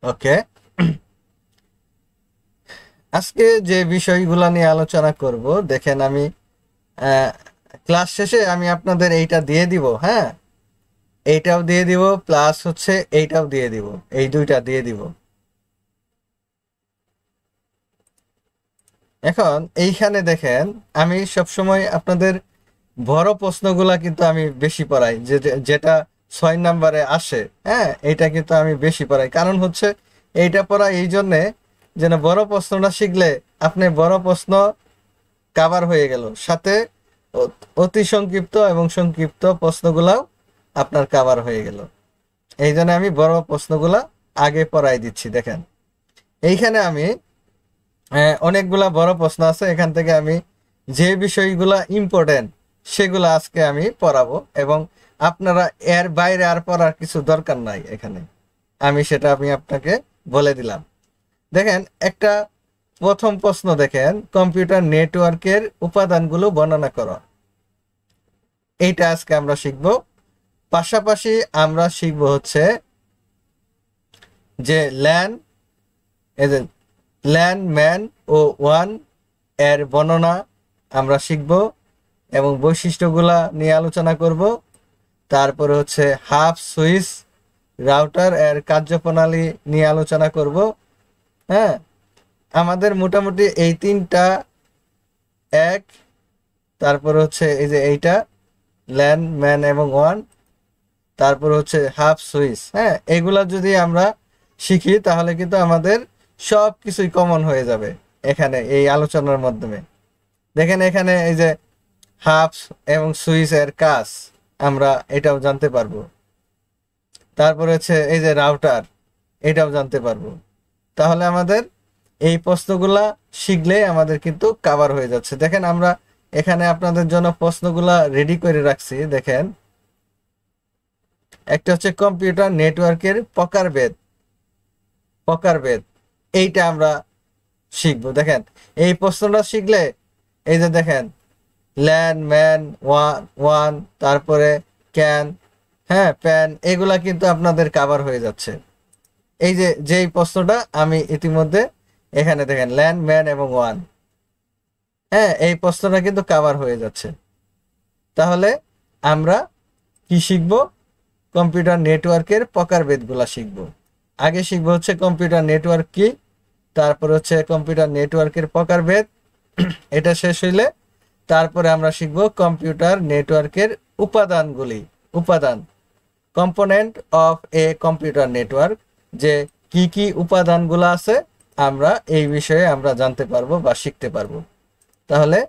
ওকে, আজকে যে বিষয়গুলো নিয়ে আলোচনা করব দেখেন, আমি ক্লাস শেষে আমি আপনাদের এইটা দিয়ে দিব। হ্যাঁ, এইটাও দিয়ে দিব, প্লাস হচ্ছে এইটাও দিয়ে দিব, এই দুইটা দিয়ে দিব। এখন এইখানে দেখেন, আমি সবসময় আপনাদের বড় প্রশ্নগুলা কিন্তু আমি বেশি পড়াই, যেটা 6 নম্বরে আসে। হ্যাঁ, এইটা কিন্তু আমি বেশি পড়াই, কারণ হচ্ছে এইটা পড়া এই জন্যে যেন বড় প্রশ্নটা শিখলে আপনি বড় প্রশ্ন কাভার হয়ে গেল, সাথে অতি সংক্ষিপ্ত এবং সংক্ষিপ্ত প্রশ্নগুলাও আপনার কাভার হয়ে গেল। এই জন্য আমি বড় প্রশ্নগুলা আগে পড়াই দিচ্ছি। দেখেন, এইখানে আমি অনেকগুলা বড় প্রশ্ন আছে, এখান থেকে আমি যে বিষয়গুলা ইম্পর্টেন্ট সেগুলো আজকে আমি পড়াবো, এবং আপনারা এর বাইরে আর পড়ার কিছু দরকার নাই। এখানে সেটা আমি আপনাকে বলে দিলাম। দেখেন, একটা প্রথম প্রশ্ন দেখেন, কম্পিউটার নেটওয়ার্কের উপাদানগুলো বর্ণনা করো। এইটা আজকে আমরা শিখব। পাশাপাশি আমরা শিখব হচ্ছে যে ল্যান, ম্যান ও ওয়ান এর বর্ণনা আমরা শিখব এবং বৈশিষ্ট্যগুলা নিয়ে আলোচনা করব। তারপরে হচ্ছে হাফ সুইচ রাউটার এর কার্যপ্রণালী নিয়ে আলোচনা করব। হ্যাঁ, আমাদের মোটামুটি এই তিনটা এক, তারপর হচ্ছে এই যে এইটা ল্যান, ম্যান এবং ওয়ান, তারপর হচ্ছে হাফ সুইচ। হ্যাঁ, এগুলা যদি আমরা শিখি তাহলে কিন্তু আমাদের সব কিছুই কমন হয়ে যাবে এখানে এই আলোচনার মাধ্যমে। দেখেন, এখানে এই যে হাফ এবং সুইচ এর কাজ আমরা এটাও জানতে পারবো। তারপর হচ্ছে এই যে রাউটার, এটাও জানতে পারবো। তাহলে আমাদের এই প্রশ্নগুলা শিখলে আমাদের কিন্তু কভার হয়ে যাচ্ছে। দেখেন, আমরা এখানে আপনাদের জন্য প্রশ্নগুলা রেডি করে রাখছি। দেখেন, একটা হচ্ছে কম্পিউটার নেটওয়ার্কের প্রকারভেদ, এইটা আমরা শিখবো। দেখেন, এই প্রশ্নটা শিখলে এই যে দেখেন ল্যান, ম্যান, ওয়ান, তারপরে ক্যান, হ্যাঁ, প্যান, এগুলা কিন্তু আপনাদের কভার হয়ে যাচ্ছে। এই যে যেই প্রশ্নটা আমি ইতিমধ্যে এখানে দেখেন ল্যান, ম্যান এবং ওয়ান, হ্যাঁ, এই প্রশ্নটা কিন্তু কভার হয়ে যাচ্ছে। তাহলে আমরা কি শিখবো? কম্পিউটার নেটওয়ার্কের প্রকারভেদগুলা শিখবো। আগে শিখবো হচ্ছে কম্পিউটার নেটওয়ার্ক কি, তারপর হচ্ছে কম্পিউটার নেটওয়ার্কের প্রকারভেদ। এটা শেষ হইলে তারপরে আমরা শিখবো কম্পিউটার নেটওয়ার্কের উপাদান, component of a computer network, যে কি কি উপাদানগুলো আছে আমরা এই বিষয়ে আমরা জানতে পারবো বা শিখতে পারবো। তাহলে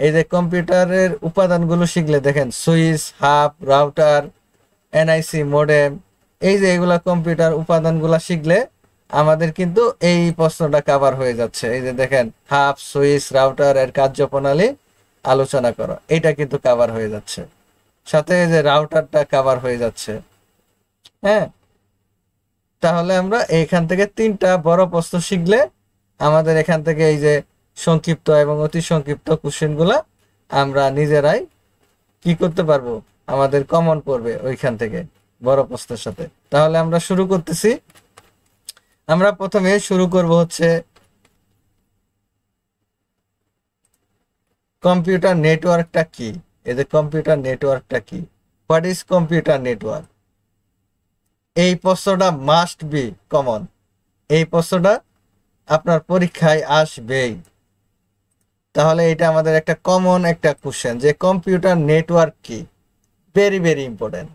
এই যে কম্পিউটারের উপাদানগুলো শিখলে দেখেন switch, hub, router, NIC, modem, এই যে এগুলা কম্পিউটার উপাদানগুলা শিখলে আমাদের কিন্তু এই প্রশ্নটা কভার হয়ে যাচ্ছে। এই যে দেখেন হাব, সুইচ, রাউটার এর কার্যপ্রণালী আলোচনা করো, এটা কিন্তু কভার হয়ে যাচ্ছে। সাথে এই যে রাউটারটা কভার হয়ে যাচ্ছে। হ্যাঁ, তাহলে আমরা এইখান থেকে তিনটা বড় প্রশ্ন শিখলে আমাদের এখান থেকে এই যে সংক্ষিপ্ত এবং অতি সংক্ষিপ্ত কোশ্চেনগুলা আমরা নিজেরাই কি করতে পারবো, আমাদের কমন পড়বে ওইখান থেকে বড় প্রশ্নের সাথে। তাহলে আমরা শুরু করতেছি। আমরা প্রথমে শুরু করব হচ্ছে কম্পিউটার নেটওয়ার্কটা কি। এই যে কম্পিউটার নেটওয়ার্কটা কি, হোয়াট ইজ কম্পিউটার নেটওয়ার্ক, এই প্রশ্নটা মাস্ট বি কমন। এই প্রশ্নটা আপনার পরীক্ষায় আসবেই। তাহলে এটা আমাদের একটা কমন একটা কোশ্চেন, যে কম্পিউটার নেটওয়ার্ক কি, ভেরি ভেরি ইম্পর্টেন্ট।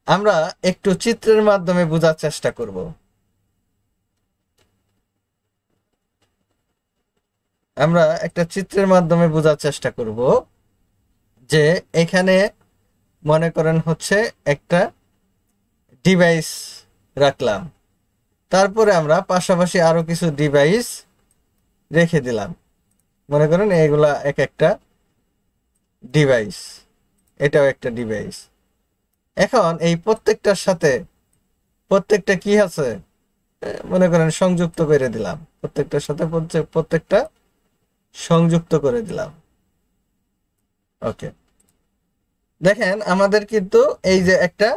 আমরা একটু চিত্রের মাধ্যমে বোঝার চেষ্টা করব। আমরা একটা চিত্রের মাধ্যমে বোঝার চেষ্টা করব যে এখানে মনে করেন হচ্ছে একটা ডিভাইস রাখলাম, তারপরে আমরা পাশাপাশি আরো কিছু ডিভাইস রেখে দিলাম। মনে করেন এগুলা এক একটা ডিভাইস, এটাও একটা ডিভাইস। এখন এই প্রত্যেকটার সাথে প্রত্যেকটা কি আছে, মনে করেন সংযুক্ত করে দিলাম, প্রত্যেকটার সাথে প্রত্যেকটা সংযুক্ত করে দিলাম। ওকে, দেখেন আমাদের কিন্তু এই যে একটা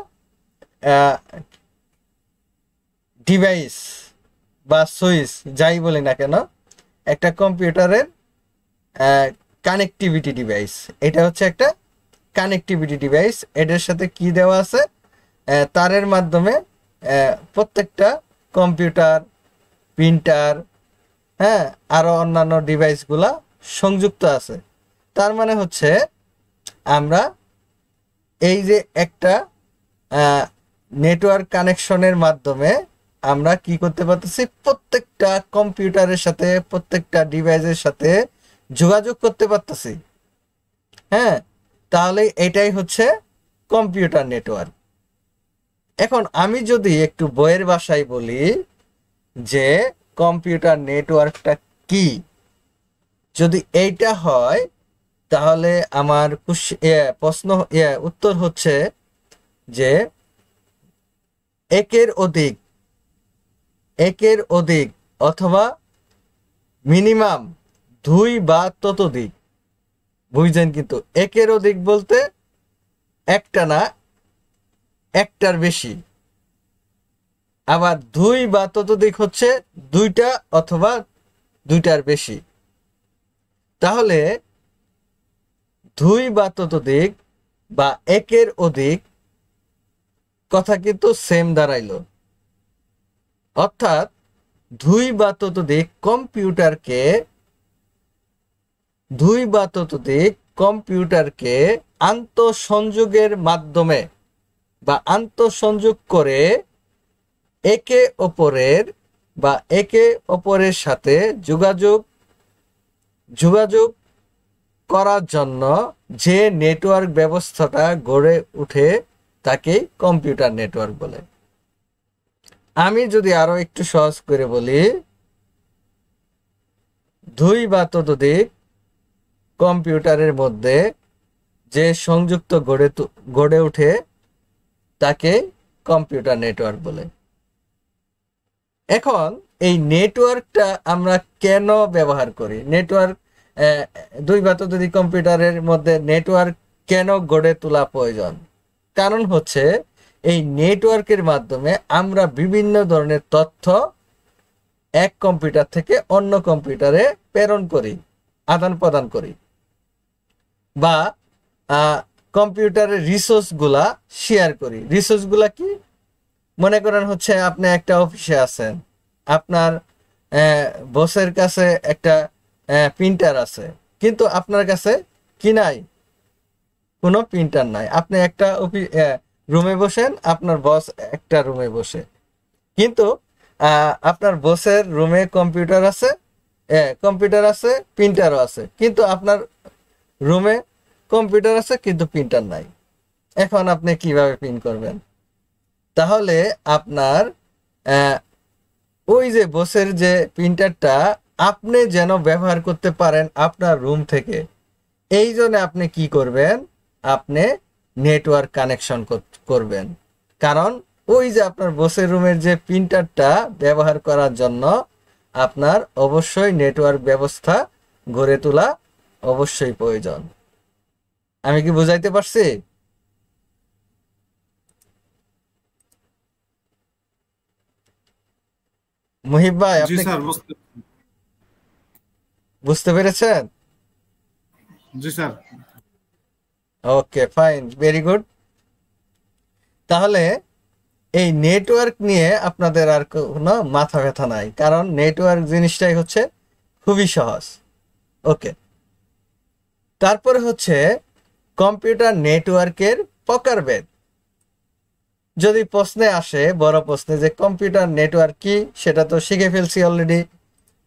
ডিভাইস বা সুইচ যাই বলি না কেন, একটা কম্পিউটারের কানেক্টিভিটি ডিভাইস। এটা হচ্ছে একটা কানেক্টিভিটি ডিভাইস। এটার সাথে কি দেওয়া আছে? তারের মাধ্যমে প্রত্যেকটা কম্পিউটার, প্রিন্টার, হ্যাঁ, আরও অন্যান্য ডিভাইসগুলা সংযুক্ত আছে। তার মানে হচ্ছে আমরা এই যে একটা নেটওয়ার্ক কানেকশনের মাধ্যমে আমরা কি করতে পারতেছি? প্রত্যেকটা কম্পিউটারের সাথে, প্রত্যেকটা ডিভাইসের সাথে যোগাযোগ করতে পারতেছি। হ্যাঁ, তাহলে এটাই হচ্ছে কম্পিউটার নেটওয়ার্ক। এখন আমি যদি একটু বইয়ের ভাষায় বলি যে কম্পিউটার নেটওয়ার্কটা কি, যদি এইটা হয় তাহলে আমার প্রশ্ন উত্তর হচ্ছে যে একের অধিক অথবা মিনিমাম 2 বা ততোধিক, বুঝছেন? কিন্তু একের অধিক বলতে একটা না, একটার বেশি। আবার 2 বা ততোধিক হচ্ছে 2টা অথবা 2টার বেশি। তাহলে 2 বা ততোধিক বা একের অধিক কথা কিন্তু সেম দাঁড়াইল। অর্থাৎ 2 বা ততোধিক কম্পিউটারকে আন্তঃসংযোগের মাধ্যমে বা আন্তঃসংযোগ করে একে অপরের সাথে যোগাযোগ করার জন্য যে নেটওয়ার্ক ব্যবস্থাটা গড়ে উঠে তাকেই কম্পিউটার নেটওয়ার্ক বলে। আমি যদি আরো একটু সহজ করে বলি, 2 বা ততোধিক কম্পিউটারের মধ্যে যে সংযুক্ত গড়ে উঠে তাকে কম্পিউটার নেটওয়ার্ক বলে। এখন এই নেটওয়ার্কটা আমরা কেন ব্যবহার করি? নেটওয়ার্ক 2 বা ততোধিক কম্পিউটারের মধ্যে নেটওয়ার্ক কেন গড়ে তোলা প্রয়োজন? কারণ হচ্ছে এই নেটওয়ার্কের মাধ্যমে আমরা বিভিন্ন ধরনের তথ্য এক কম্পিউটার থেকে অন্য কম্পিউটারে প্রেরণ করি, আদান প্রদান করি, বা কম্পিউটারের রিসোর্সগুলা শেয়ার করি। রিসোর্সগুলা কি? মনে করেন হচ্ছে আপনি একটা অফিসে আছেন, আপনার বসের কাছে একটা প্রিন্টার আছে, কিন্তু আপনার কাছে কি নাই? কোনো প্রিন্টার নাই। আপনি একটা রুমে বসেন, আপনার বস একটা রুমে বসে, কিন্তু আপনার বসের রুমে কম্পিউটার আছে, প্রিন্টারও আছে, কিন্তু আপনার রুমে কম্পিউটার আছে কিন্তু প্রিন্টার নাই। এখন আপনি কিভাবে প্রিন্ট করবেন? তাহলে আপনার ওই যে বসের যে প্রিন্টারটা আপনি যেন ব্যবহার করতে পারেন আপনার রুম থেকে, এই জন্য আপনি কি করবেন? আপনি নেটওয়ার্ক কানেকশন করবেন। কারণ ওই যে আপনার বসের রুমের যে প্রিন্টারটা ব্যবহার করার জন্য আপনার অবশ্যই নেটওয়ার্ক ব্যবস্থা গড়ে তোলা অবশ্যই প্রয়োজন। আমি কি বুঝাইতে পারছি? মুহিব ভাই, জি আপনি স্যার, বুঝতে পেরেছেন? জি স্যার। ওকে, ফাইন, ভেরি গুড। তাহলে এই নেটওয়ার্ক নিয়ে আপনাদের আর কোনো মাথা ব্যথা নাই, কারণ নেটওয়ার্ক জিনিসটাই হচ্ছে খুবই সহজ। ওকে, তারপরে হচ্ছে কম্পিউটার নেটওয়ার্কের প্রকারভেদ। যদি প্রশ্নে আসে, বড় প্রশ্নে, যে কম্পিউটার নেটওয়ার্ক কি, সেটা তো শিখে ফেলছি অলরেডি।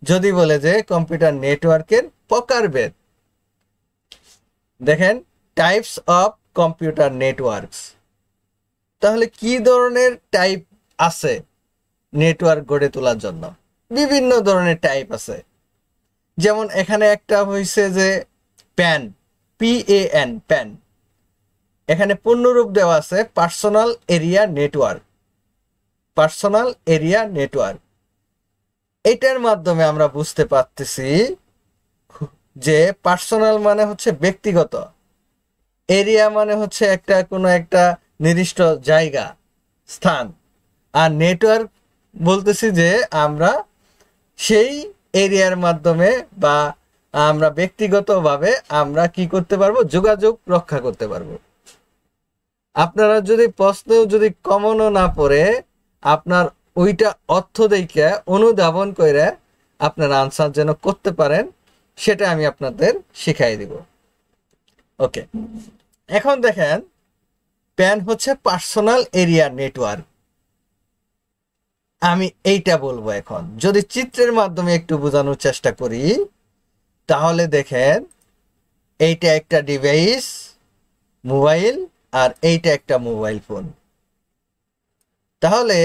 যদি বলে যে কম্পিউটার নেটওয়ার্কের প্রকারভেদ, দেখেন, টাইপস অফ কম্পিউটার নেটওয়ার্কস। তাহলে কি ধরনের টাইপ আছে নেটওয়ার্ক গড়ে তোলার জন্য? বিভিন্ন ধরনের টাইপ আছে। যেমন এখানে একটা হয়েছে যে প্যান, PAN, প্যান। এখানে পূর্ণরূপ দেওয়া আছে পার্সোনাল এরিয়া নেটওয়ার্ক। এটার মাধ্যমে আমরা বুঝতে পারতেছি যে পার্সোনাল মানে হচ্ছে ব্যক্তিগত, এরিয়া মানে হচ্ছে কোনো একটা নির্দিষ্ট জায়গা, স্থান, আর নেটওয়ার্ক বলতেছি যে আমরা সেই এরিয়ার মাধ্যমে বা আমরা ব্যক্তিগতভাবে আমরা কি করতে পারবো, যোগাযোগ রক্ষা করতে পারবো। আপনারা যদি প্রশ্ন যদি কমনও না পড়ে আপনার ওইটা অর্থ দেখে অনুধাবন করে আপনারা আনসার যেন করতে পারেন, সেটা আমি আপনাদের শিখাই দিব। ওকে, এখন দেখেন প্যান হচ্ছে পার্সোনাল এরিয়া নেটওয়ার্ক। আমি এইটা বলবো। এখন যদি চিত্রের মাধ্যমে একটু বোঝানোর চেষ্টা করি, তাহলে দেখেন এইটা একটা ডিভাইস মোবাইল, আর এইটা একটা মোবাইল ফোন। তাহলে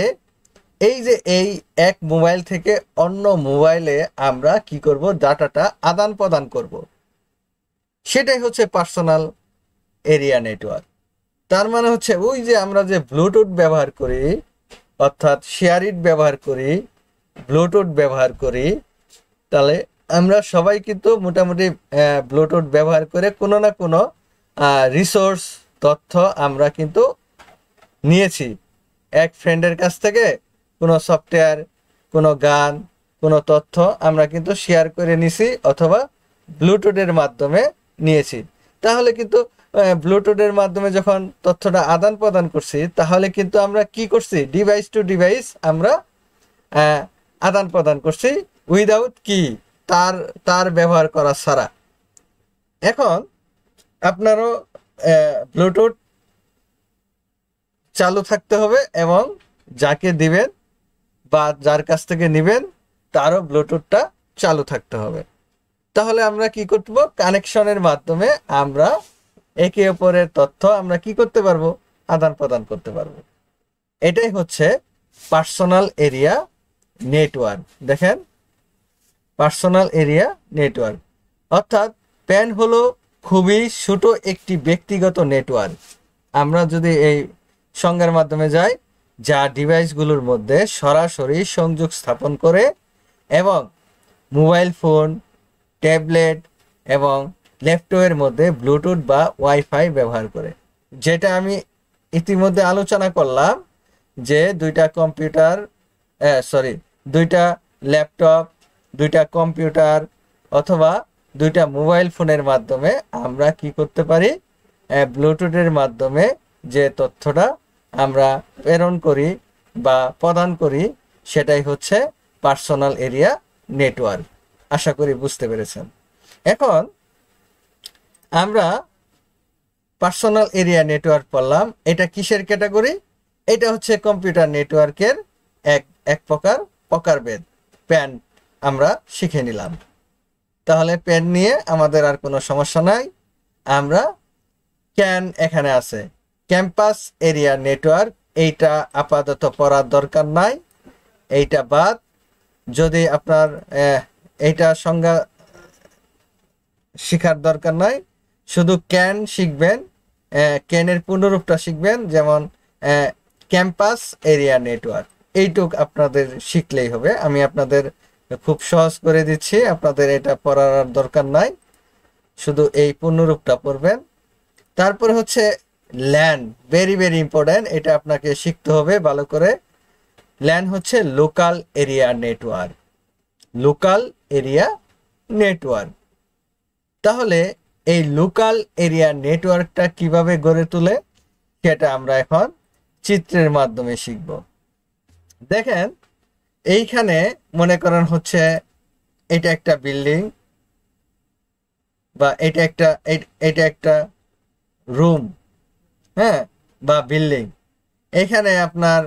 এই যে এই এক মোবাইল থেকে অন্য মোবাইলে আমরা কি করব, ডাটাটা আদান প্রদান করব, সেটাই হচ্ছে পার্সোনাল এরিয়া নেটওয়ার্ক। তার মানে হচ্ছে ওই যে আমরা যে ব্লুটুথ ব্যবহার করি, অর্থাৎ শেয়ার ইট ব্যবহার করি, ব্লুটুথ ব্যবহার করি, তাহলে আমরা সবাই কিন্তু মোটামুটি ব্লুটুথ ব্যবহার করে কোনো না কোনো রিসোর্স তথ্য আমরা কিন্তু নিয়েছি এক ফ্রেন্ডের কাছ থেকে। কোনো সফটওয়্যার, কোনো গান, কোনো তথ্য আমরা কিন্তু শেয়ার করে নিছি অথবা ব্লুটুথের মাধ্যমে নিয়েছি। তাহলে কিন্তু ব্লুটুথের মাধ্যমে যখন তথ্যটা আদান প্রদান করছি, তাহলে কিন্তু আমরা কি করছি, ডিভাইস টু ডিভাইস আমরা আদান প্রদান করছি উইদাউট কি, তার ব্যবহার করা ছাড়া। এখন আপনারও ব্লুটুথ চালু থাকতে হবে এবং যাকে দিবেন বা যার কাছ থেকে নেবেন তারও ব্লুটুথটা চালু থাকতে হবে। তাহলে আমরা কি করব, কানেকশনের মাধ্যমে আমরা একে অপরের তথ্য আমরা কি করতে পারবো, আদান প্রদান করতে পারবো। এটাই হচ্ছে পার্সোনাল এরিয়া নেটওয়ার্ক। দেখেন পার্সোনাল এরিয়া নেটওয়ার্ক, অর্থাৎ প্যান হলো খুবই ছোট একটি ব্যক্তিগত নেটওয়ার্ক। আমরা যদি এই সংজ্ঞার মাধ্যমে যাই, যা ডিভাইসগুলোর মধ্যে সরাসরি সংযোগ স্থাপন করে এবং মোবাইল ফোন, ট্যাবলেট এবং ল্যাপটপের মধ্যে ব্লুটুথ বা ওয়াইফাই ব্যবহার করে। যেটা আমি ইতিমধ্যে আলোচনা করলাম যে দুইটা ল্যাপটপ, দুইটা কম্পিউটার অথবা দুইটা মোবাইল ফোনের মাধ্যমে আমরা কি করতে পারি, ব্লুটুথের মাধ্যমে যে তথ্যটা আমরা প্রেরণ করি বা প্রদান করি, সেটাই হচ্ছে পার্সোনাল এরিয়া নেটওয়ার্ক। আশা করি বুঝতে পেরেছেন। এখন আমরা পার্সোনাল এরিয়া নেটওয়ার্ক পড়লাম, এটা কিসের ক্যাটাগরি? এটা হচ্ছে কম্পিউটার নেটওয়ার্কের এক প্রকারভেদ। প্যান আমরা শিখে নিলাম। তাহলে প্যান নিয়ে আমাদের আর কোনো সমস্যা নাই। আমরা ক্যান এখানে আছে, ক্যাম্পাস এরিয়া নেটওয়ার্ক, এইটা আপাতত পড়ার দরকার নাই, এইটা বাদ। যদি আপনার এইটা সংজ্ঞা শিখার দরকার নাই, শুধু ক্যান শিখবেন, ক্যানের পূর্ণরূপটা শিখবেন, যেমন ক্যাম্পাস এরিয়া নেটওয়ার্ক, এইটুক আপনাদের শিখলেই হবে। আমি আপনাদের খুব সহজ করে দিচ্ছি, আপনাদের এটা পড়ার দরকার নাই, শুধু এই পূর্ণরূপটা পড়বেন। তারপরে হচ্ছে ল্যান, ভেরি ভেরি ইম্পর্টেন্ট, এটা আপনাকে শিখতে হবে ভালো করে। ল্যান হচ্ছে local area network, local area network. তাহলে এই লোকাল এরিয়া নেটওয়ার্কটা কিভাবে গড়ে তোলে, সেটা আমরা এখন চিত্রের মাধ্যমে শিখব। দেখেন এইখানে মনে করেন হচ্ছে এটা একটা বিল্ডিং বা এটা একটা রুম, হ্যাঁ, বা বিল্ডিং। এখানে আপনার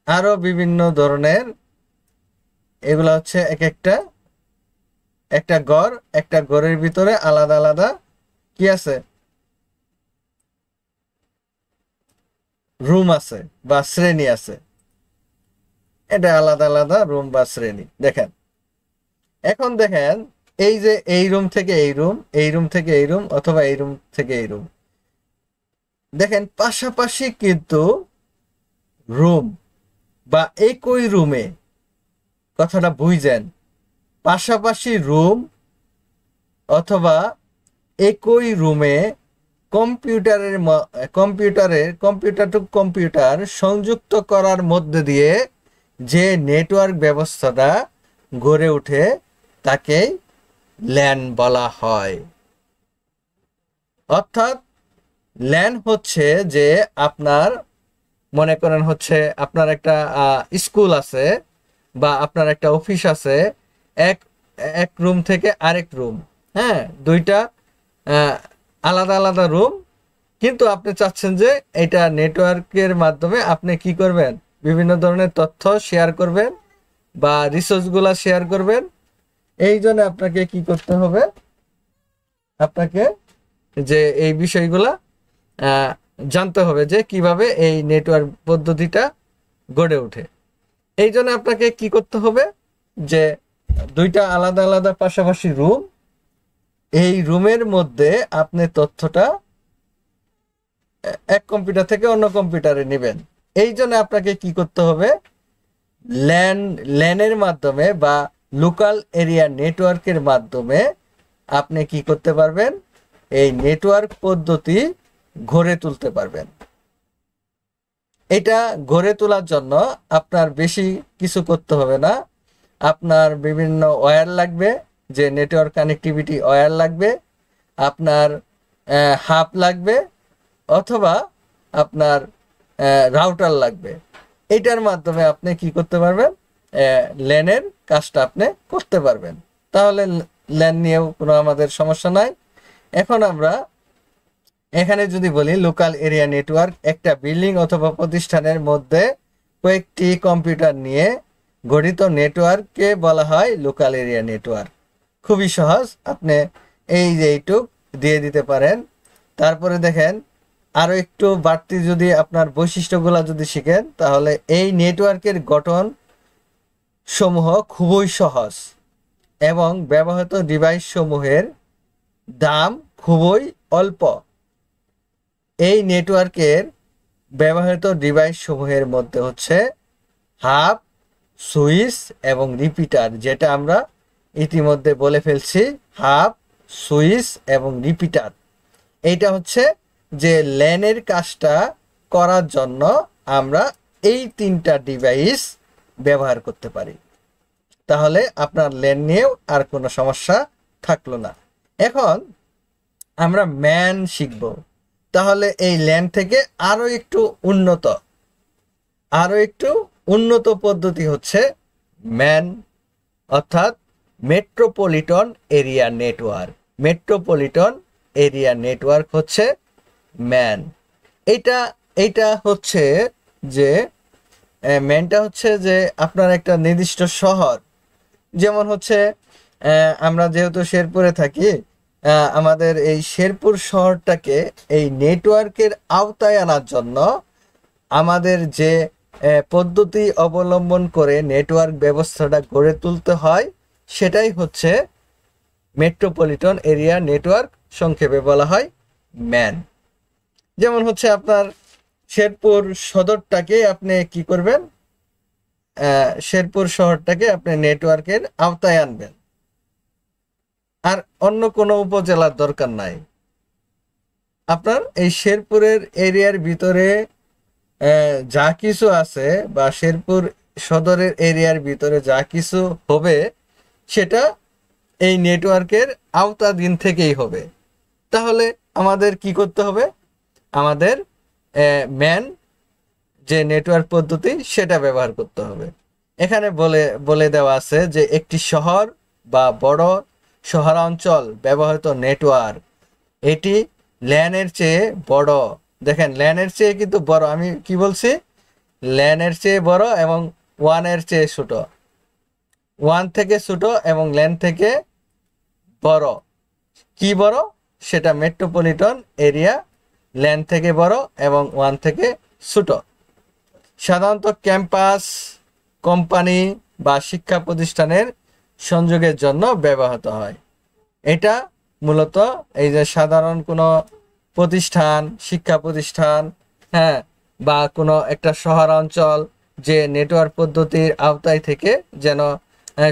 আরো বিভিন্ন ধরনের, এগুলা হচ্ছে একটা ঘর, একটা ঘরের ভিতরে আলাদা আলাদা কি আছে, রুম আছে বা শ্রেণী আছে। এটা আলাদা আলাদা রুম বা শ্রেণী। দেখেন এখন দেখেন এই যে এই রুম থেকে এই রুম, এই রুম থেকে এই রুম, অথবা এই রুম থেকে এই রুম, দেখেন পাশাপাশি কিন্তু রুম বা একই রুমে, কথাটা বুঝেন, পাশাপাশি রুম অথবা একই রুমে কম্পিউটার টু কম্পিউটার সংযুক্ত করার মধ্যে দিয়ে যে নেটওয়ার্ক ব্যবস্থাটা গড়ে ওঠে তাকেই ল্যান বলা হয়। অর্থাৎ ল্যান হচ্ছে যে আপনার মনে করেন হচ্ছে আপনার একটা স্কুল আছে বা আপনার একটা অফিস আছে, এক এক রুম থেকে আরেক রুম, হ্যাঁ, দুইটা আলাদা আলাদা রুম, কিন্তু আপনি চাচ্ছেন যে এটা নেটওয়ার্কের মাধ্যমে আপনি কি করবেন, বিভিন্ন ধরনের তথ্য শেয়ার করবেন বা রিসোর্সগুলা শেয়ার করবেন। এই জন্য আপনাকে কি করতে হবে, আপনাকে যে এই বিষয়গুলা জানতে হবে যে কিভাবে এই নেটওয়ার্ক পদ্ধতিটা গড়ে ওঠে। এই জন্য আপনাকে কি করতে হবে যে দুইটা আলাদা আলাদা পাশাপাশি রুম, এই রুমের মধ্যে আপনি তথ্যটা এক কম্পিউটার থেকে অন্য কম্পিউটারে নেবেন। এই জন্য আপনাকে কি করতে হবে, ল্যানের মাধ্যমে বা লোকাল এরিয়া নেটওয়ার্কের মাধ্যমে আপনি কি করতে পারবেন, এই নেটওয়ার্ক পদ্ধতি গড়ে তুলতে পারবেন। এটা গড়ে তোলার জন্য আপনার বেশি কিছু করতে হবে না। আপনার বিভিন্ন ওয়্যার লাগবে, যে নেটওয়ার্ক কানেক্টিভিটি ওয়্যার লাগবে, আপনার হাব লাগবে, অথবা আপনার রাউটার লাগবে। এটার মাধ্যমে আপনি কি করতে পারবেন, ল্যানের কাজটা আপনি করতে পারবেন। তাহলে ল্যান নিয়েও কোনো আমাদের সমস্যা নাই। এখন আমরা এখানে যদি বলি লোকাল এরিয়া নেটওয়ার্ক, একটা বিল্ডিং অথবা প্রতিষ্ঠানের মধ্যে কয়েকটি কম্পিউটার নিয়ে গঠিত নেটওয়ার্ককে বলা হয় লোকাল এরিয়া নেটওয়ার্ক। খুবই সহজ, আপনি এই যে এইটুক দিয়ে দিতে পারেন। তারপরে দেখেন আরো একটু বাড়তি যদি আপনার বৈশিষ্ট্যগুলো যদি শিখেন, তাহলে এই নেটওয়ার্কের গঠন সমূহ খুবই সহজ এবং ব্যবহৃত ডিভাইস সমূহের দাম খুবই অল্প। এই নেটওয়ার্কের ব্যবহৃত ডিভাইস সমূহের মধ্যে হচ্ছে হাব, সুইচ এবং রিপিটার, যেটা আমরা ইতিমধ্যে বলে ফেলছি, হাব, সুইচ এবং রিপিটার। এইটা হচ্ছে যে ল্যানের কাজটা করার জন্য আমরা এই তিনটা ডিভাইস ব্যবহার করতে পারি। তাহলে আপনার ল্যান নিয়েও আর কোনো সমস্যা থাকলো না। এখন আমরা ম্যান শিখব। তাহলে এই ল্যান থেকে আরো একটু উন্নত পদ্ধতি হচ্ছে ম্যান, অর্থাৎ metropolitan area network. Metropolitan area network হচ্ছে ম্যান। এইটা হচ্ছে যে ম্যানটা হচ্ছে যে আপনার একটা নির্দিষ্ট শহর, যেমন হচ্ছে আমরা যেহেতু শেরপুরে থাকি, আমাদের এই শেরপুর শহরটাকে এই নেটওয়ার্কের আওতায় আনার জন্য আমাদের যে পদ্ধতি অবলম্বন করে নেটওয়ার্ক ব্যবস্থাটা গড়ে তুলতে হয়, সেটাই হচ্ছে মেট্রোপলিটন এরিয়া নেটওয়ার্ক, সংক্ষেপে বলা হয় ম্যান। যেমন হচ্ছে আপনার শেরপুর সদরটাকে আপনি কি করবেন, শেরপুর শহরটাকে আপনি নেটওয়ার্কের আওতায় আনবেন, আর অন্য কোনো উপজেলার দরকার নাই। আপনার এই শেরপুরের এরিয়ার ভিতরে যা কিছু আছে বা শেরপুর সদরের এরিয়ার ভিতরে যা কিছু হবে, সেটা এই নেটওয়ার্কের আওতাধীন থেকেই হবে। তাহলে আমাদের কি করতে হবে, আমাদের ম্যান যে নেটওয়ার্ক পদ্ধতি সেটা ব্যবহার করতে হবে। এখানে বলে দেওয়া আছে যে একটি শহর বা বড় শহরাঞ্চল ব্যবহৃত নেটওয়ার্ক, এটি ল্যানের চেয়ে বড়। দেখেন ল্যানের চেয়ে কিন্তু বড়, আমি কি বলছি, ল্যানের চেয়ে বড় এবং ওয়ানের চেয়ে ছোট, ওয়ান থেকে ছোট এবং ল্যান থেকে বড়। কি বড়, সেটা মেট্রোপলিটন এরিয়া ল্যান থেকে বড় এবং ওয়ান থেকে ছোট। সাধারণত ক্যাম্পাস, কোম্পানি বা শিক্ষা প্রতিষ্ঠানের সংযোগের জন্য ব্যবহৃত হয়। এটা মূলত এই যে সাধারণ কোনো প্রতিষ্ঠান, শিক্ষা প্রতিষ্ঠান, হ্যাঁ, বা কোনো একটা শহরাঞ্চল যে নেটওয়ার্ক পদ্ধতির আওতায় থেকে যেন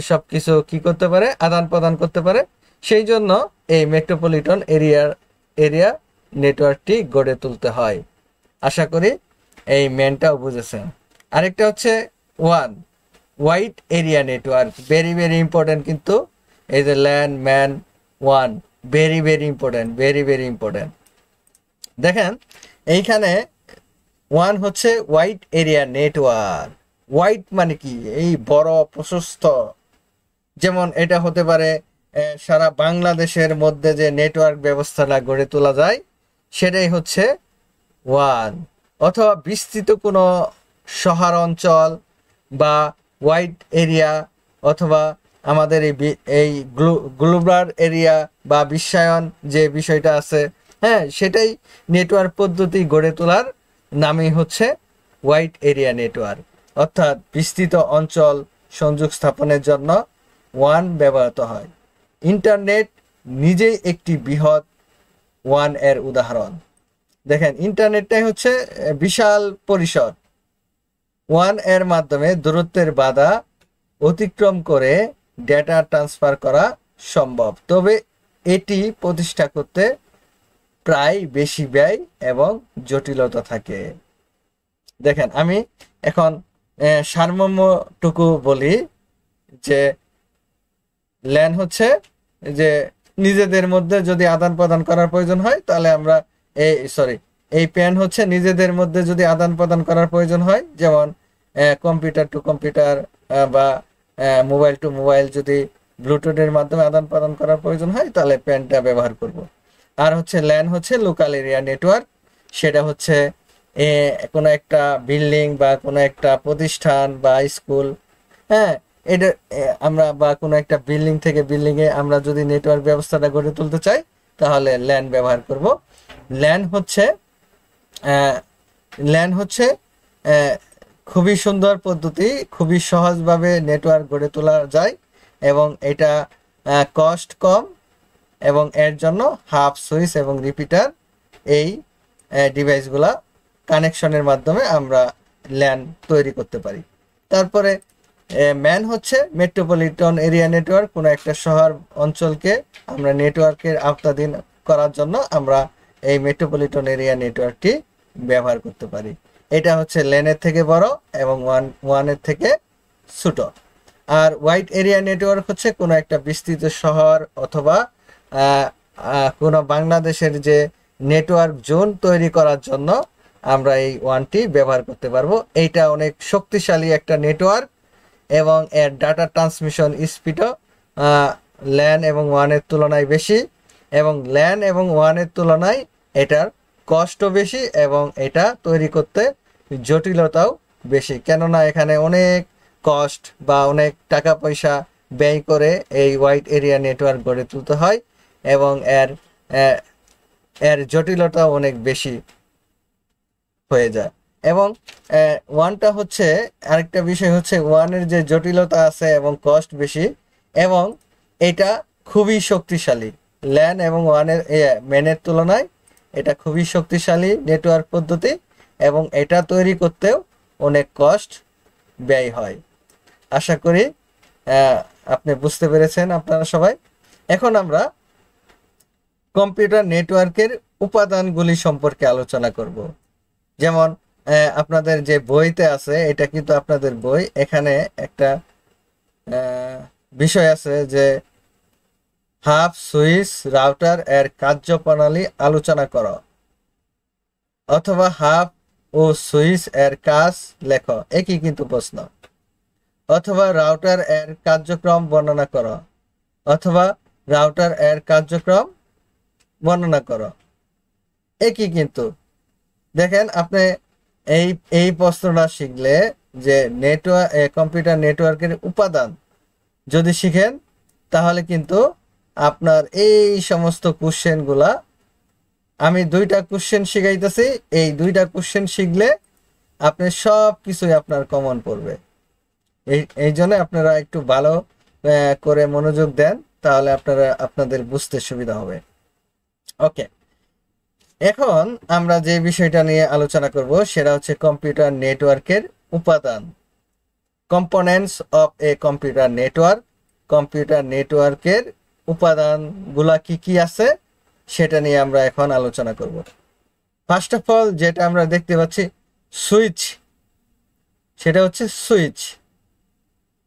সব কিছু কি করতে পারে, আদান প্রদান করতে পারে, সেই জন্য এই মেট্রোপলিটন এরিয়া নেটওয়ার্কটি গড়ে তুলতে হয়। আশা করি এই মেনটাও বুঝেছেন। আরেকটা হচ্ছে one, wide area network, very very important কিন্তু। এই যে LAN man one, very very important, very very important. দেখেন এইখানে ওয়ান হচ্ছে ওয়াইড এরিয়া নেটওয়ার্ক। ওয়াইড মানে কি? এই বড় প্রশস্ত। যেমন এটা হতে পারে সারা বাংলাদেশের মধ্যে যে নেটওয়ার্ক ব্যবস্থাটা গড়ে তোলা যায় সেটাই হচ্ছে ওয়ান। অথবা বিস্তৃত কোনো শহর অঞ্চল বা ওয়াইড এরিয়া, অথবা আমাদের এই গ্লোবাল এরিয়া বা বিশ্বায়ন যে বিষয়টা আছে, হ্যাঁ, সেটাই নেটওয়ার্ক পদ্ধতি গড়ে তোলার নামই হচ্ছে ওয়াইড এরিয়া নেটওয়ার্ক। অর্থাৎ বিস্তৃত অঞ্চল সংযোগ স্থাপনের জন্য ওয়ান ব্যবহৃত হয়। ইন্টারনেট নিজেই একটি বৃহৎ ওয়ান এর উদাহরণ। দেখেন ইন্টারনেটটাই হচ্ছে বিশাল পরিসর। ওয়ান এর মাধ্যমে দূরত্বের বাধা অতিক্রম করে ডেটা ট্রান্সফার করা সম্ভব, তবে এটি প্রতিষ্ঠা করতে প্রায় বেশি ব্যয় এবং জটিলতা থাকে। দেখেন আমি এখন সারমর্মটুকু বলি যে ল্যান হচ্ছে যে নিজেদের মধ্যে যদি আদান প্রদান করার প্রয়োজন হয় তাহলে আমরা এই প্যান হচ্ছে নিজেদের মধ্যে যদি আদান প্রদান করার প্রয়োজন হয়, যেমন কম্পিউটার টু কম্পিউটার বা মোবাইল টু মোবাইল যদি ব্লুটুথের মাধ্যমে আদান প্রদান করার প্রয়োজন হয় তাহলে প্যানটা ব্যবহার করব। আর হচ্ছে ল্যান হচ্ছে লোকাল এরিয়া নেটওয়ার্ক, সেটা হচ্ছে কোনো একটা বিল্ডিং বা কোনো একটা প্রতিষ্ঠান বা স্কুল, হ্যাঁ, এটা আমরা বা কোনো একটা বিল্ডিং থেকে বিল্ডিংয়ে আমরা যদি নেটওয়ার্ক ব্যবস্থাটা গড়ে তুলতে চাই তাহলে ল্যান ব্যবহার করব। ল্যান হচ্ছে খুবই সুন্দর পদ্ধতি, খুবই সহজভাবে নেটওয়ার্ক গড়ে তোলা যায় এবং এটা কস্ট কম, এবং এর জন্য হাব, সুইচ এবং রিপিটার এই ডিভাইসগুলা কানেকশনের মাধ্যমে আমরা ল্যান তৈরি করতে পারি। তারপরে ম্যান হচ্ছে মেট্রোপলিটন এরিয়া নেটওয়ার্ক। কোনো একটা শহর অঞ্চলকে আমরা নেটওয়ার্কের আওতাধীন করার জন্য আমরা এই মেট্রোপলিটন এরিয়া নেটওয়ার্কটি ব্যবহার করতে পারি। এটা হচ্ছে ল্যানের থেকে বড় এবং ওয়ানের থেকে ছোট। আর ওয়াইড এরিয়া নেটওয়ার্ক হচ্ছে কোনো একটা বিস্তৃত শহর অথবা কোনো বাংলাদেশের যে নেটওয়ার্ক জোন তৈরি করার জন্য আমরা এই ওয়ানটি ব্যবহার করতে পারবো। এইটা অনেক শক্তিশালী একটা নেটওয়ার্ক এবং এর ডাটা ট্রান্সমিশন স্পিডও ল্যান এবং ওয়ানের তুলনায় বেশি, এবং ল্যান এবং ওয়ানের তুলনায় এটার কষ্টও বেশি এবং এটা তৈরি করতে জটিলতাও বেশি, কেননা এখানে অনেক কস্ট বা অনেক টাকা পয়সা ব্যয় করে এই ওয়াইড এরিয়া নেটওয়ার্ক গড়ে তুলতে হয় এবং এর জটিলতা অনেক বেশি হয়ে যায়। এবং ওয়ানটা হচ্ছে আরেকটা বিষয় হচ্ছে ওয়ানের যে জটিলতা আছে এবং কস্ট বেশি, এবং এটা খুবই শক্তিশালী। ল্যান এবং ওয়ানের ম্যানের তুলনায় এটা খুবই শক্তিশালী নেটওয়ার্ক পদ্ধতি এবং এটা তৈরি করতেও অনেক কস্ট ব্যয় হয়। আশা করি আপনি বুঝতে পেরেছেন আপনারা সবাই। এখন আমরা কম্পিউটার নেটওয়ার্কের উপাদানগুলি সম্পর্কে আলোচনা করব। যেমন আপনাদের যে বইতে আছে, এটা কিন্তু আপনাদের বই, এখানে একটা বিষয় আছে যে হাব, সুইচ, রাউটার এর কার্যপ্রণালী আলোচনা করো, অথবা হাব ও সুইচ এর কাজ লেখো, একই কিন্তু প্রশ্ন। অথবা রাউটার এর কার্যক্রম বর্ণনা করো, অথবা রাউটার এর কার্যক্রম বর্ণনা করো, একই কিন্তু। দেখেন আপনি এই প্রশ্নটা শিখলে যে কম্পিউটার নেটওয়ার্কের উপাদান যদি শিখেন তাহলে কিন্তু আপনার এই সমস্ত কোশ্চেনগুলা, আমি 2টা কোশ্চেন শিখাইতেছি, এই 2টা কোশ্চেন শিখলে আপনি সব কিছুই আপনার কমন পড়বে। এই জন্য আপনারা একটু ভালো করে মনোযোগ দেন, তাহলে আপনাদের বুঝতে সুবিধা হবে। ওকে, এখন আমরা যে বিষয়টা নিয়ে আলোচনা করব সেটা হচ্ছে কম্পিউটার নেটওয়ার্কের উপাদান, components of a computer network. Computer নেটওয়ার্কের উপাদানগুলা কি কি আছে সেটা নিয়ে আমরা এখন আলোচনা করব। ফার্স্ট অফ অল যেটা আমরা দেখতে পাচ্ছি সুইচ, সেটা হচ্ছে সুইচ।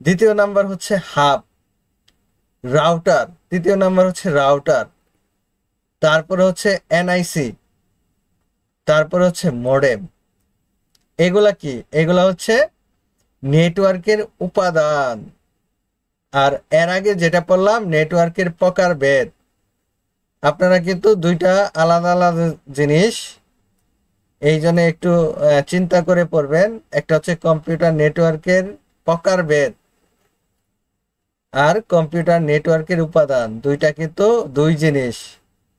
দ্বিতীয় নাম্বার হচ্ছে হাব, রাউটার, তৃতীয় নাম্বার হচ্ছে রাউটার, তারপরে হচ্ছে এনআইসি, তারপরে হচ্ছে মডেম। এগুলা কি? এগুলা হচ্ছে নেটওয়ার্কের উপাদান। আর এর আগে যেটা পড়লাম নেটওয়ার্কের প্রকারভেদ। আপনারা কিন্তু দুইটা আলাদা আলাদা জিনিস, এই জন্য একটু চিন্তা করে পড়বেন। একটা হচ্ছে কম্পিউটার নেটওয়ার্কের প্রকারভেদ আর কম্পিউটার নেটওয়ার্কের উপাদান, দুইটা কিন্তু দুই জিনিস।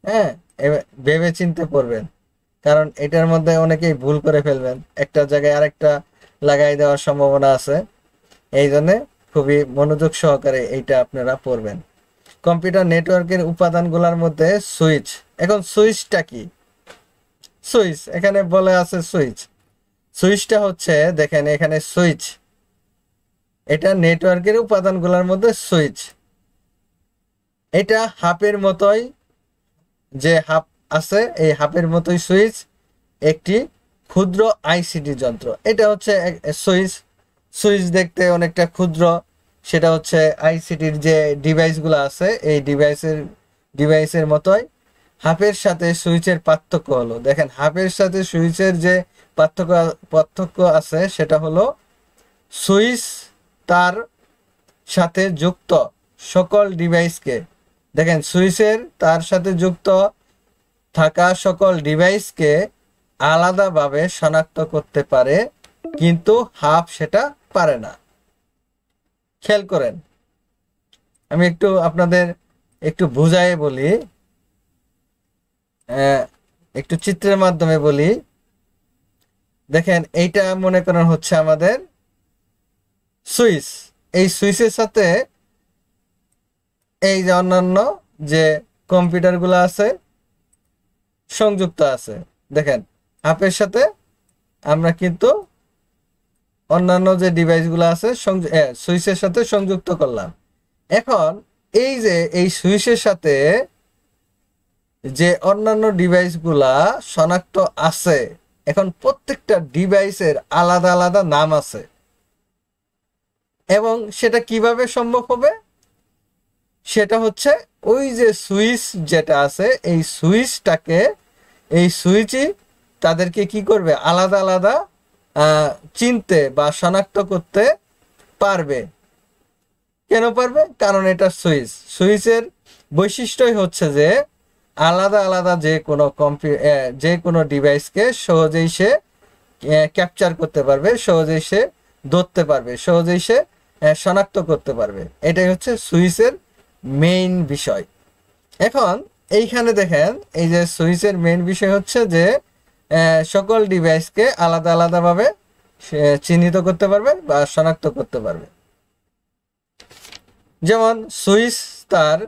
হ্যাঁ, ভেবে চিনতে পড়বেন, কারণ এটার মধ্যে অনেকেই ভুল করে ফেলবেন, একটা জায়গায় আরেকটা লাগাই দেওয়ার সম্ভাবনা আছে। এই জন্যে খুবই মনোযোগ সহকারে এইটা আপনারা পড়বেন। কম্পিউটার নেটওয়ার্কের উপাদানগুলোর মধ্যে সুইচ। এখন সুইচটা কি? সুইচ এখানে বলে আছে সুইচ। সুইচটা হচ্ছে, দেখেন এখানে সুইচ, এটা নেটওয়ার্কের উপাদানগুলোর মধ্যে সুইচ। এটা হাফের মতোই, যে হাফ আছে এই হাফের মতোই সুইচ একটি ক্ষুদ্র আইসিটি যন্ত্র। এটা হচ্ছে সুইচ। সুইচ দেখতে অনেকটা ক্ষুদ্র, সেটা হচ্ছে আইসিটির যে ডিভাইসগুলো আছে এই ডিভাইসের মতোই। হাফের সাথে সুইচের পার্থক্য হলো, দেখেন হাফের সাথে সুইচের যে পার্থক্য আছে সেটা হলো সুইচ তার সাথে যুক্ত সকল ডিভাইসকে, দেখেন সুইচের তার সাথে যুক্ত থাকা সকল ডিভাইসকে আলাদাভাবে শনাক্ত করতে পারে, কিন্তু হাফ সেটা পারে না। খেয়াল করেন, আমি একটু আপনাদের একটু বুঝাই বলি, একটু চিত্রের মাধ্যমে বলি। দেখেন এইটা মনে করেন হচ্ছে আমাদের সুইচ। এই সুইচের সাথে এই যে অন্যান্য যে কম্পিউটারগুলো আছে সংযুক্ত আছে। দেখেন হাফের সাথে আমরা কিন্তু অন্যান্য যে ডিভাইসগুলো আছে সুইচের সাথে সংযুক্ত করলাম। এখন এই যে এই সুইচের সাথে যে অন্যান্য ডিভাইসগুলা শনাক্ত আছে, এখন প্রত্যেকটা ডিভাইসের আলাদা আলাদা নাম আছে। এবং সেটা কিভাবে সম্ভব হবে? সেটা হচ্ছে ওই যে সুইচ যেটা আছে এই সুইচই তাদেরকে কি করবে? আলাদা আলাদা চিনতে বা শনাক্ত করতে পারবে। কেন পারবে? কারণ এটা সুইচের বৈশিষ্ট্যই হচ্ছে যে আলাদা আলাদা যে কোনো ডিভাইসকে সহজেই সে ক্যাপচার করতে পারবে, সহজেই সে ধরতে পারবে, সহজেই সে শনাক্ত করতে পারবে। এটাই হচ্ছে সুইচের মেইন বিষয়। এখন এইখানে দেখেন এই যে সুইচের মেইন বিষয় হচ্ছে যে সকল ডিভাইসকে আলাদা আলাদাভাবে চিহ্নিত করতে পারবে বা শনাক্ত করতে পারবে। যেমন সুইচ তার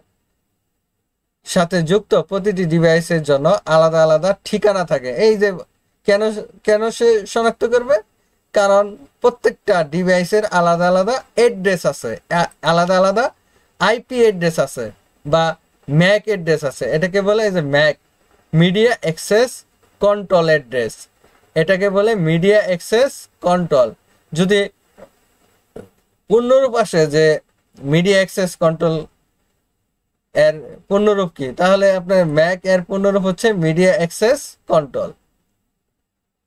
সাথে যুক্ত প্রতিটি ডিভাইসের জন্য আলাদা আলাদা ঠিকানা থাকে। এই যে কেন সে শনাক্ত করবে? কারণ প্রত্যেকটা ডিভাইসের আলাদা আলাদা অ্যাড্রেস আছে, আলাদা আলাদা আইপি অ্যাড্রেস আছে বা ম্যাক অ্যাড্রেস আছে। এটাকে বলে এই যে Mac, media access control address. এটাকে বলে মিডিয়া অ্যাক্সেস কন্ট্রোল। যদি পূর্ণরূপ আসে যে মিডিয়া অ্যাক্সেস কন্ট্রোল এর পূর্ণরূপ কি, তাহলে আপনার ম্যাক এর পূর্ণরূপ হচ্ছে মিডিয়া অ্যাক্সেস কন্ট্রোল।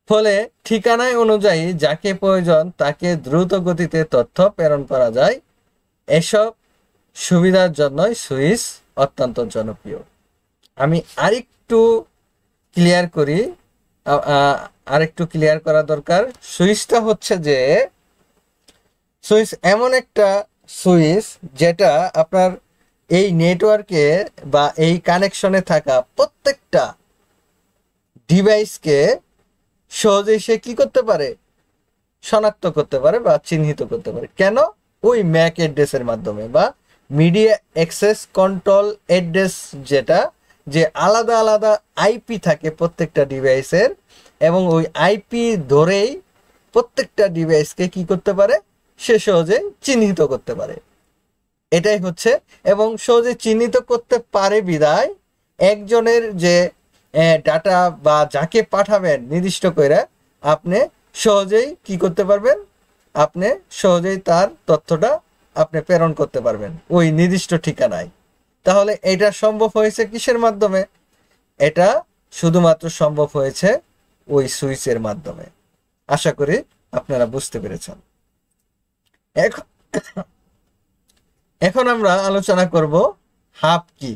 ফলে ঠিকানায় অনুযায়ী যাকে প্রয়োজন তাকে দ্রুত গতিতে তথ্য প্রেরণ করা যায়। এসব সুবিধার জন্যই সুইচ অত্যন্ত জনপ্রিয়। আমি আরেকটু ক্লিয়ার করি, আরেকটু ক্লিয়ার করা দরকার। সুইচটা হচ্ছে যে সুইচ এমন একটা সুইচ যেটা আপনার এই নেটওয়ার্কে বা এই কানেকশনে থাকা প্রত্যেকটা ডিভাইসকে সহজেই সে কি করতে পারে? শনাক্ত করতে পারে বা চিহ্নিত করতে পারে। কেন? ওই ম্যাক অ্যাড্রেসের মাধ্যমে বা মিডিয়া অ্যাক্সেস কন্ট্রোল অ্যাড্রেস, যেটা যে আলাদা আলাদা আইপি থাকে প্রত্যেকটা ডিভাইসের, এবং ওই আইপি ধরেই প্রত্যেকটা ডিভাইসকে কি করতে পারে? সে সহজে চিহ্নিত করতে পারে। এটাই হচ্ছে, এবং সহজে চিহ্নিত করতে পারে বিদায় একজনের যে ডাটা বা যাকে পাঠাবেন নির্দিষ্ট করে আপনি সহজেই কি করতে পারবেন, আপনি সহজেই তার তথ্যটা আপনি প্রেরণ করতে পারবেন ওই নির্দিষ্ট ঠিকানায়। তাহলে এটা সম্ভব হয়েছে কিসের মাধ্যমে? এটা শুধুমাত্র সম্ভব হয়েছে ওই সুইচের মাধ্যমে। আশা করি আপনারা বুঝতে পেরেছেন। এখন এখন আমরা আলোচনা করব হাব কি।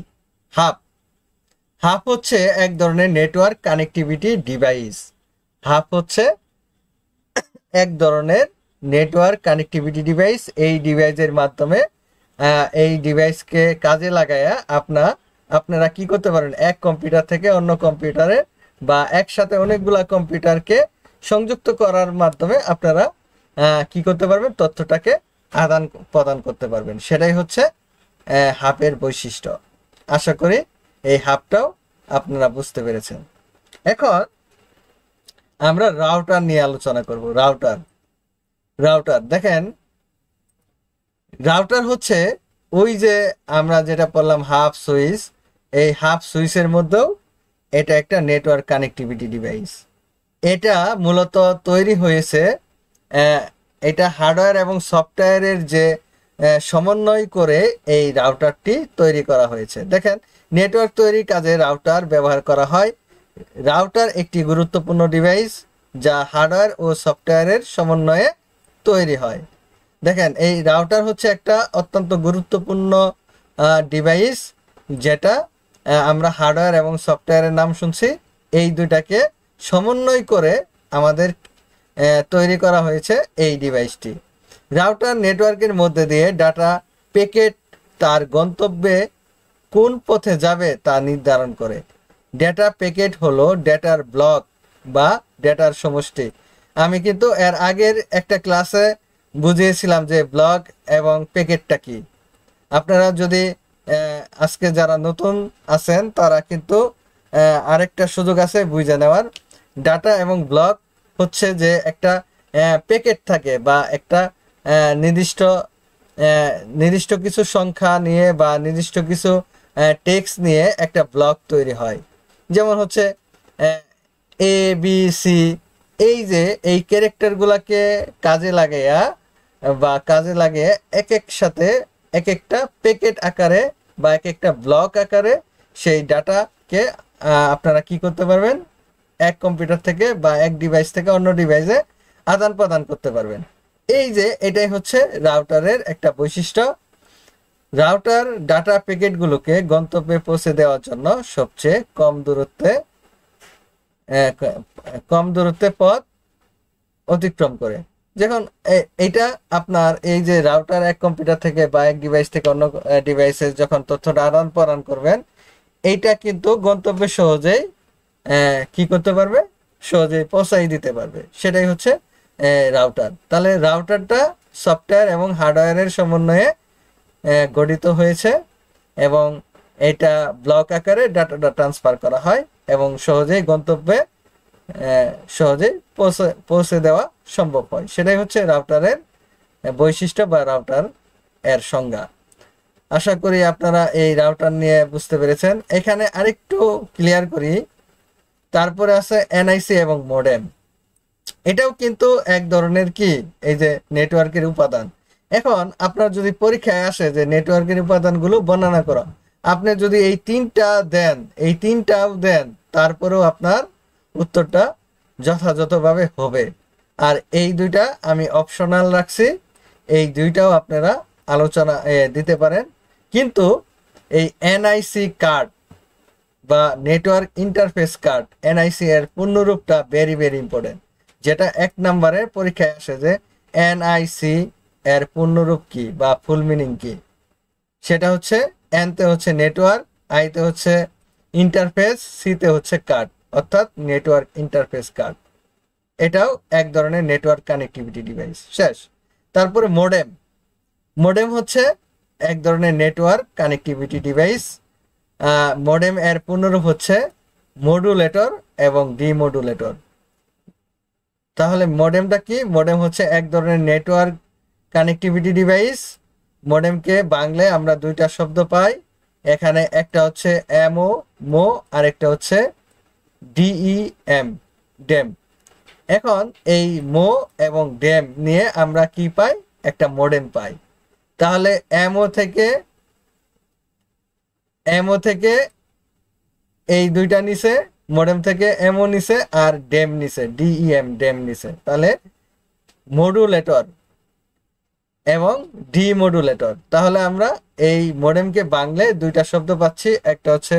হাব হাব হচ্ছে এক ধরনের নেটওয়ার্ক কানেক্টিভিটি ডিভাইস। হাব হচ্ছে এক ধরনের নেটওয়ার্ক কানেক্টিভিটি ডিভাইস। এই ডিভাইসের মাধ্যমে এই ডিভাইসকে কাজে লাগায়া আপনারা কি করতে পারেন, এক কম্পিউটার থেকে অন্য কম্পিউটারে বা একসাথে অনেকগুলা কম্পিউটারকে সংযুক্ত করার মাধ্যমে আপনারা কি করতে পারবেন, তথ্যটাকে আদান প্রদান করতে পারবেন। সেটাই হচ্ছে হাবের বৈশিষ্ট্য। আশা করি এই হাবটাও আপনারা বুঝতে পেরেছেন। এখন আমরা রাউটার নিয়ে আলোচনা করব। রাউটার দেখেন, রাউটার হচ্ছে ওই যে আমরা যেটা বললাম হাব সুইচ, এই হাব সুইচের মধ্যেও এটা একটা নেটওয়ার্ক কানেক্টিভিটি ডিভাইস। এটা মূলত তৈরি হয়েছে, এটা হার্ডওয়্যার এবং সফটওয়্যারের যে সমন্বয় করে এই রাউটারটি তৈরি করা হয়েছে। দেখেন, নেটওয়ার্ক তৈরির কাজে রাউটার ব্যবহার করা হয়। রাউটার একটি গুরুত্বপূর্ণ ডিভাইস যা হার্ডওয়্যার ও সফটওয়্যারের সমন্বয়ে তৈরি হয়। দেখেন, এই রাউটার হচ্ছে একটা অত্যন্ত গুরুত্বপূর্ণ ডিভাইস, যেটা আমরা হার্ডওয়্যার এবং সফটওয়্যারের নাম শুনছি, এই দুটাকে সমন্বয় করে আমাদের তৈরি করা হয়েছে এই ডিভাইসটি। রাউটার নেটওয়ার্কের মধ্যে দিয়ে ডাটা প্যাকেট তার গন্তব্যে কোন পথে যাবে তা নির্ধারণ করে। ডেটা প্যাকেট হলো ডেটার ব্লক বা ডেটার সমষ্টি। আমি কিন্তু এর আগের একটা ক্লাসে বুঝিয়েছিলাম যে ব্লক এবং প্যাকেটটা কি। আপনারা যদি আজকে যারা নতুন আছেন তারা কিন্তু আরেকটা সুযোগ আছে বুঝে নেওয়ার। ডাটা এবং ব্লক হচ্ছে যে একটা প্যাকেট থাকে বা একটা নির্দিষ্ট কিছু সংখ্যা নিয়ে বা নির্দিষ্ট কিছু টেক্সট নিয়ে একটা ব্লক তৈরি হয়। যেমন হচ্ছে এ বি সি, এই যে এই ক্যারেক্টারগুলোকে কাজে লাগিয়ে এক এক সাথে এক একটা প্যাকেট আকারে বা এক একটা ব্লক আকারে সেই ডাটাকে আপনারা কি করতে পারবেন, এক কম্পিউটার থেকে বা এক ডিভাইস থেকে অন্য ডিভাইসে আদান প্রদান করতে পারবেন। এই যে এটাই হচ্ছে রাউটারের একটা বৈশিষ্ট্য। রাউটার ডাটা প্যাকেটগুলোকে গন্তব্যে পৌঁছে দেওয়ার জন্য সবচেয়ে কম দূরত্বে পথ অতিক্রম করে। যখন এটা আপনার এই যে রাউটার এক কম্পিউটার থেকে বা এক ডিভাইস থেকে অন্য ডিভাইসে যখন তথ্যটা আদান প্রদান করবেন, এইটা কিন্তু গন্তব্যে সহজেই কি করতে পারবে, সহজেই পৌঁছাই দিতে পারবে। সেটাই হচ্ছে রাউটার। তাহলে রাউটারটা সফটওয়্যার এবং হার্ডওয়্যারের সমন্বয়ে গঠিত হয়েছে এবং এটা ব্লক আকারে ডাটাটা ট্রান্সফার করা হয় এবং সহজেই গন্তব্যে সহজেই পৌঁছে দেওয়া সম্ভব হয়। সেটাই হচ্ছে রাউটারের বৈশিষ্ট্য বা রাউটার এর সংজ্ঞা। আশা করি আপনারা এই রাউটার নিয়ে বুঝতে পেরেছেন। এখানে আরেকটু ক্লিয়ার করি। তারপরে আছে এনআইসি এবং মডেম। এটাও কিন্তু এক ধরনের কি, এই যে নেটওয়ার্কের উপাদান। এখন আপনার যদি পরীক্ষায় আসে যে নেটওয়ার্কের উপাদানগুলো বর্ণনা করা, আপনি যদি এই তিনটাও দেন তারপরেও আপনার উত্তরটা যথাযথভাবে হবে। আর এই দুইটা আমি অপশনাল রাখছি, এই দুইটাও আপনারা আলোচনা দিতে পারেন। কিন্তু এই এনআইসি কার্ড বা নেটওয়ার্ক ইন্টারফেস কার্ড, এনআইসি এর পূর্ণরূপটা ভেরি ভেরি ইম্পর্টেন্ট, যেটা 1 নম্বরের পরীক্ষায় আসে যে এনআইসি এর পূর্ণরূপ কি বা ফুল মিনিং কি। সেটা হচ্ছে এনতে হচ্ছে নেটওয়ার্ক, আইতে হচ্ছে ইন্টারফেস, সিতে হচ্ছে কার্ড, অর্থাৎ নেটওয়ার্ক ইন্টারফেস কার্ড। এটাও এক ধরনের নেটওয়ার্ক কানেক্টিভিটি ডিভাইস। শেষ। তারপরে মডেম হচ্ছে এক ধরনের নেটওয়ার্ক কানেক্টিভিটি ডিভাইস। মডেম এর পূর্ণরূপ হচ্ছে মডুলেটর এবং ডিমডুলেটর। তাহলে মডেমটা কি? মডেম হচ্ছে এক ধরনের নেটওয়ার্ক কানেক্টিভিটি ডিভাইস। মডেমকে বাংলায় আমরা দুইটা শব্দ পাই। এখানে একটা হচ্ছে এমও মো, আর একটা হচ্ছে ডিইএম, ডেম। এখন এই মো এবং ডেম নিয়ে আমরা কি পাই? একটা মডেম পাই। তাহলে এমও থেকে এই দুইটা নিছে, মডেম থেকে এমও নিছে, আর ডেম নিছে, ডিইএম ডেম নিছে। তাহলে মডুলেটর এবং ডিমডুলেটর। তাহলে আমরা এই মডেমকে বাংলায় দুইটা শব্দ পাচ্ছি, একটা হচ্ছে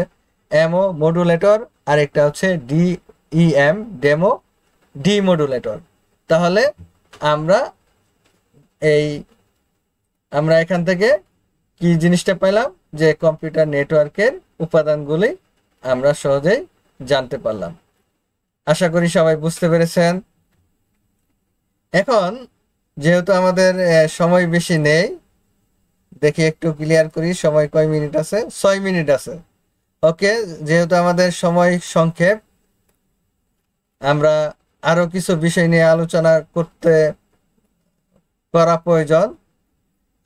এমও মডুলেটর, আর একটা হচ্ছে ডিইএম ডেমো ডিমডুলেটর। তাহলে আমরা এই আমরা এখান থেকে কি জিনিসটা পেলাম? যে কম্পিউটার নেটওয়ার্কের উপাদানগুলি আমরা সহজেই জানতে পারলাম। আশা করি সবাই বুঝতে পেরেছেন। এখন যেহেতু আমাদের সময় বেশি নেই, দেখি একটু ক্লিয়ার করি সময় কয় মিনিট আছে। 6 মিনিট আছে। ওকে, যেহেতু আমাদের সময় সংক্ষেপ, আমরা আরো কিছু বিষয় নিয়ে আলোচনা করা প্রয়োজন।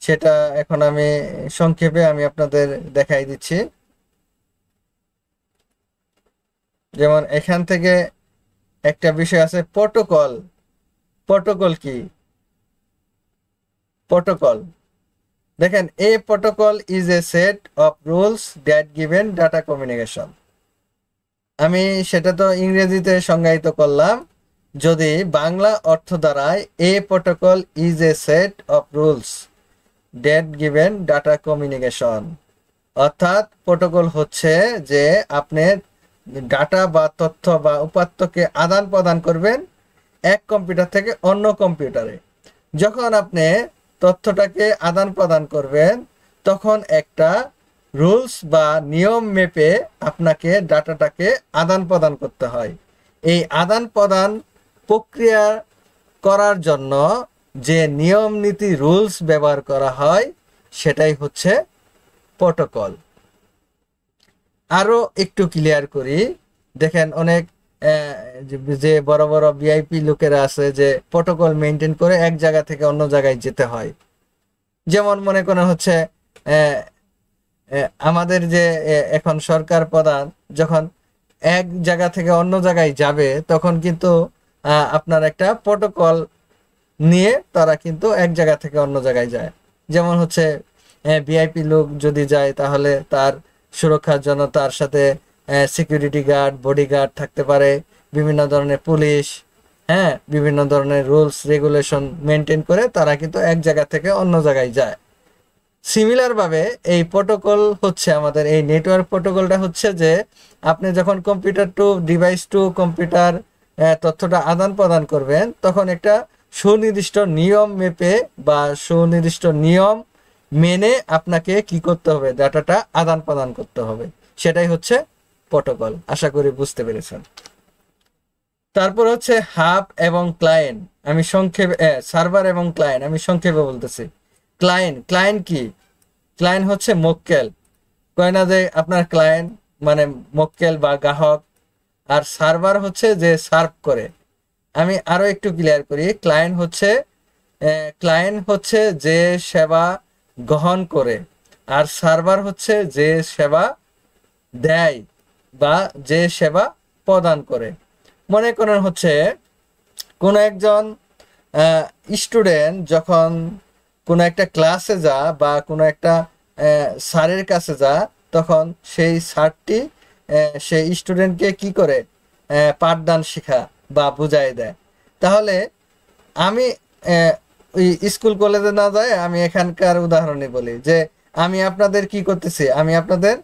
সেটা এখন আমি সংক্ষেপে আপনাদের দেখাই দিচ্ছি। যেমন এখান থেকে একটা বিষয় আছে প্রোটোকল। প্রোটোকল কি? প্রোটোকল, দেখেন, a protocol is a set of rules that given data communication. আমি সেটা তো ইংরেজিতে সংজ্ঞায়িত করলাম। যদি বাংলা অর্থ দাঁড়ায়, a protocol is a set of rules that given data communication. অর্থাৎ প্রোটোকল হচ্ছে যে আপনি ডাটা বা তথ্য বা উপাত্তকে আদান প্রদান করবেন এক কম্পিউটার থেকে অন্য কম্পিউটারে। যখন আপনি তথ্যটাকে আদান প্রদান করবেন, তখন একটা রুলস বা নিয়ম মেপে আপনাকে ডাটাটাকে আদান প্রদান করতে হয়। এই আদান প্রদান প্রক্রিয়া করার জন্য যে নিয়ম নীতি রুলস ব্যবহার করা হয়, সেটাই হচ্ছে প্রোটোকল। আরো একটু ক্লিয়ার করি, দেখেন অনেক যে বড় বড় ভিআইপি লোকেরা আছে যে প্রোটোকল মেনটেন করে এক জায়গা থেকে অন্য জায়গায় যেতে হয়। যেমন মনে করেন হচ্ছে আমাদের যে এখন সরকার প্রধান যখন এক জায়গা থেকে অন্য জায়গায় যাবে, তখন কিন্তু আপনার একটা প্রোটোকল নিয়ে তারা কিন্তু এক জায়গা থেকে অন্য জায়গায় যায়। যেমন হচ্ছে ভিআইপি লোক যদি যায়, তাহলে তার সুরক্ষার জন্য তার সাথে সিকিউরিটি গার্ড, বডিগার্ড থাকতে পারে, বিভিন্ন ধরনের পুলিশ, হ্যাঁ, বিভিন্ন ধরনের রুলস রেগুলেশন মেনটেন করে তারা কিন্তু এক জায়গা থেকে অন্য জায়গায় যায়। সিমিলার ভাবে এই প্রোটোকল হচ্ছে আমাদের এই নেটওয়ার্ক প্রোটোকলটা হচ্ছে যে আপনি যখন computer to device to computer তথ্যটা আদান প্রদান করবেন, তখন একটা সুনির্দিষ্ট নিয়ম মেপে বা সুনির্দিষ্ট নিয়ম মেনে আপনাকে কি করতে হবে? ডাটাটা আদান প্রদান করতে হবে। সেটাই হচ্ছে প্রোটোকল। আশা করি বুঝতে পেরেছেন। তারপর হচ্ছে হাব এবং ক্লায়েন্ট। আমি সংক্ষেপে সার্ভার এবং ক্লায়েন্ট আমি সংক্ষেপে বলতেছি। ক্লায়েন্ট কি? ক্লায়েন্ট হচ্ছে মক্কেল। কয় না যে আপনার ক্লায়েন্ট মানে মক্কেল বা গ্রাহক, আর সার্ভার হচ্ছে যে সার্ভ করে। আমি আরো একটু ক্লিয়ার করি, ক্লায়েন্ট হচ্ছে যে সেবা গ্রহণ করে, আর সার্ভার হচ্ছে যে সেবা দেয় বা যে সেবা প্রদান করে। মনে করেন হচ্ছে কোনো একজন স্টুডেন্ট যখন কোনো একটা ক্লাসে যা বা কোনো একটা স্যারের কাছে যা, তখন সেই স্যারটি সেই স্টুডেন্টকে কি করে? পাঠদান শেখা বা বুঝাই দেয়। তাহলে আমি ওই স্কুল কলেজে না যায়, আমি এখানকার উদাহরণে বলি যে আমি আপনাদের কি করতেছি? আমি আপনাদের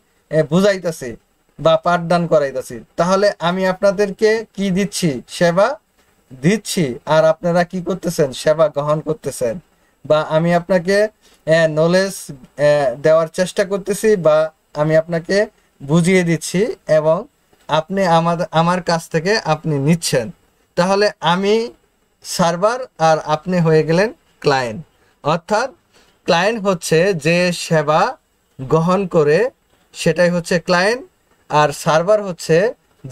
বুঝাইতেছি বা পাঠদান করাইতেছি। তাহলে আমি আপনাদেরকে কি দিচ্ছি? সেবা দিচ্ছি, আর আপনারা কি করতেছেন? সেবা গ্রহণ করতেছেন। বা আমি আপনাকে নলেজ দেওয়ার চেষ্টা করতেছি, বা আমি আপনাকে বুঝিয়ে দিচ্ছি, এবং আপনি আমার কাছ থেকে আপনি নিচ্ছেন। তাহলে আমি সার্ভার আর আপনি হয়ে গেলেন ক্লায়েন্ট। অর্থাৎ ক্লায়েন্ট হচ্ছে যে সেবা গ্রহণ করে, সেটাই হচ্ছে ক্লায়েন্ট, আর সার্ভার হচ্ছে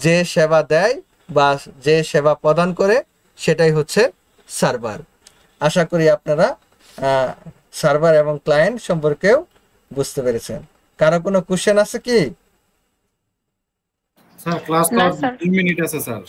যে সেবা দেয় বা যে সেবা প্রদান করে, সেটাই হচ্ছে সার্ভার। আশা করি আপনারা সার্ভার এবং ক্লায়েন্ট সম্পর্কেও বুঝতে পেরেছেন। কারো কোনো কোশ্চেন আছে কি? স্যার ক্লাস তো না আর স্যার 2 মিনিট আছে স্যার।